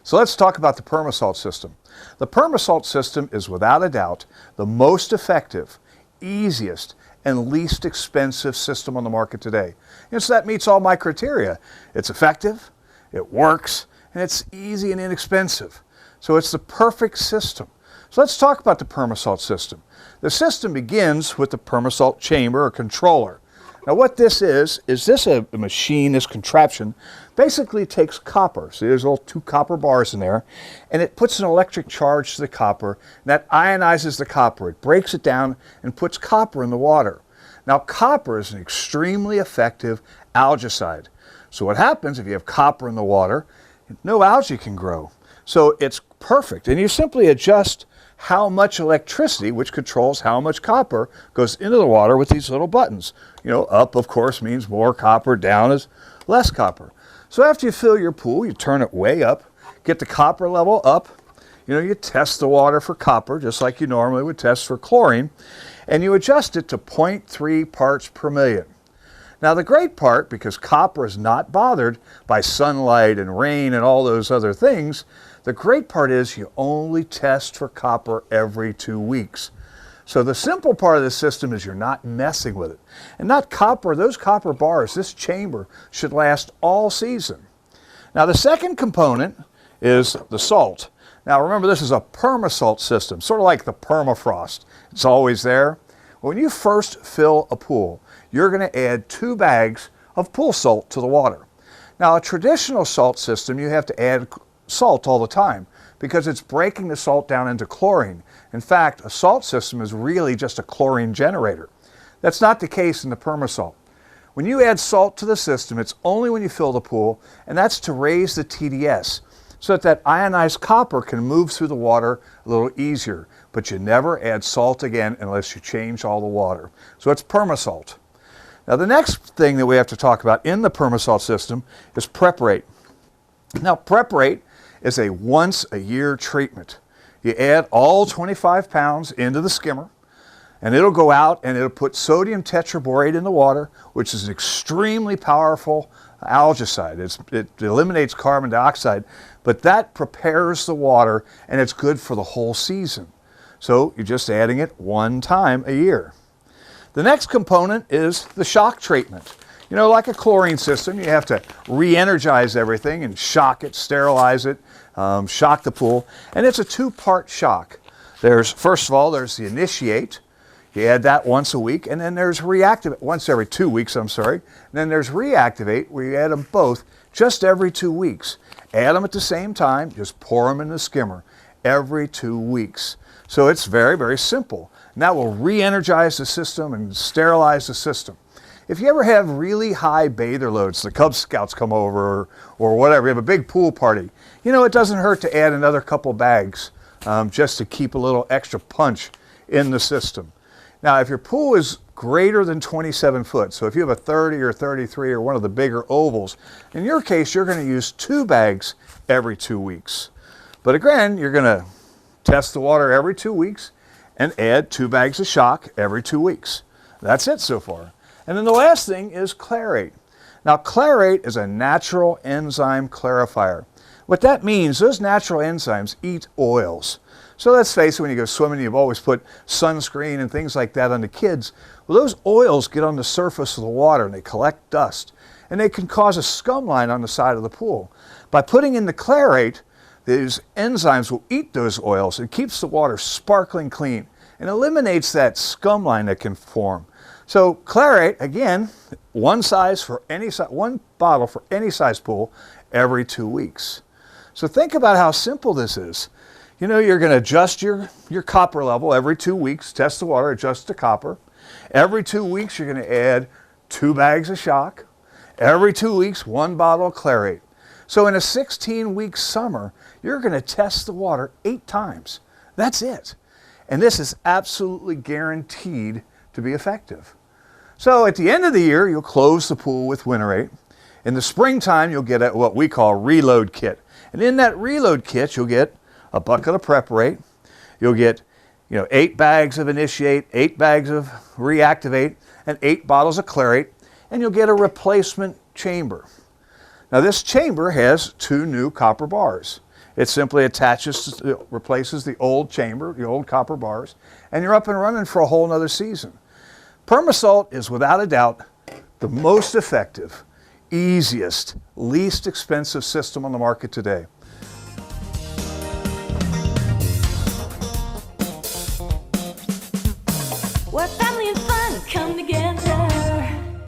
So let's talk about the Perma Salt system. The Perma Salt system is without a doubt the most effective, easiest, and least expensive system on the market today. And so that meets all my criteria. It's effective, it works, and it's easy and inexpensive. So it's the perfect system. So let's talk about the Perma Salt system. The system begins with the Perma Salt chamber or controller. Now what this is this a machine, this contraption, basically takes copper. See, there's little 2 copper bars in there, and it puts an electric charge to the copper, and that ionizes the copper. It breaks it down and puts copper in the water. Now copper is an extremely effective algaecide. So what happens if you have copper in the water, no algae can grow. So it's perfect, and you simply adjust how much electricity, which controls how much copper, goes into the water with these little buttons. You know, up, of course, means more copper, down is less copper. So after you fill your pool, you turn it way up, get the copper level up. You know, you test the water for copper, just like you normally would test for chlorine, and you adjust it to 0.3 parts per million. Now the great part, because copper is not bothered by sunlight and rain and all those other things, the great part is you only test for copper every 2 weeks. So the simple part of the system is you're not messing with it. And not copper, those copper bars, this chamber should last all season. Now the second component is the salt. Now remember, this is a Perma Salt system, sort of like the permafrost. It's always there. When you first fill a pool, you're going to add 2 bags of pool salt to the water. Now a traditional salt system, you have to add salt all the time because it's breaking the salt down into chlorine. In fact, a salt system is really just a chlorine generator. That's not the case in the Perma Salt. When you add salt to the system, it's only when you fill the pool, and that's to raise the TDS so that ionized copper can move through the water a little easier. But you never add salt again unless you change all the water. So it's Perma Salt. Now the next thing that we have to talk about in the Perma Salt system is prep rate. Now prep rate is a once-a-year treatment. You add all 25 pounds into the skimmer, and it'll go out and it'll put sodium tetraborate in the water, which is an extremely powerful algaecide. It eliminates carbon dioxide, but that prepares the water, and it's good for the whole season. So you're just adding it 1 time a year. The next component is the shock treatment. You know, like a chlorine system, you have to re-energize everything and shock it, sterilize it, shock the pool. And it's a 2-part shock. First of all, there's the initiate. You add that once a week. And then there's reactivate, once every 2 weeks, I'm sorry. And then there's reactivate, where you add them both just every 2 weeks. Add them at the same time, just pour them in the skimmer every 2 weeks. So it's very, very simple. And that will re-energize the system and sterilize the system. If you ever have really high bather loads, the Cub Scouts come over or whatever, you have a big pool party, you know, it doesn't hurt to add another couple bags just to keep a little extra punch in the system. Now, if your pool is greater than 27 foot, so if you have a 30 or 33 or one of the bigger ovals, in your case, you're going to use 2 bags every 2 weeks. But again, you're going to test the water every 2 weeks and add 2 bags of shock every 2 weeks. That's it so far. And then the last thing is clarate. Now clarate is a natural enzyme clarifier. What that means, those natural enzymes eat oils. So let's face it, when you go swimming, you've always put sunscreen and things like that on the kids. Well, those oils get on the surface of the water and they collect dust. And they can cause a scum line on the side of the pool. By putting in the clarate, these enzymes will eat those oils and keeps the water sparkling clean and eliminates that scum line that can form. So clarate, again, one bottle for any size pool every 2 weeks. So think about how simple this is. You know, you're going to adjust your copper level every 2 weeks, test the water, adjust the copper. Every 2 weeks, you're going to add 2 bags of shock. Every 2 weeks, 1 bottle of clarate. So in a 16-week summer, you're going to test the water 8 times. That's it. And this is absolutely guaranteed to be effective. So at the end of the year, you'll close the pool with winterate. In the springtime, you'll get what we call a reload kit. And in that reload kit, you'll get a bucket of preparate. You'll get 8 bags of initiate, 8 bags of reactivate, and 8 bottles of clarate. And you'll get a replacement chamber. Now this chamber has 2 new copper bars. It simply replaces the old chamber, the old copper bars, and you're up and running for a whole nother season. Perma Salt is without a doubt the most effective, easiest, least expensive system on the market today. What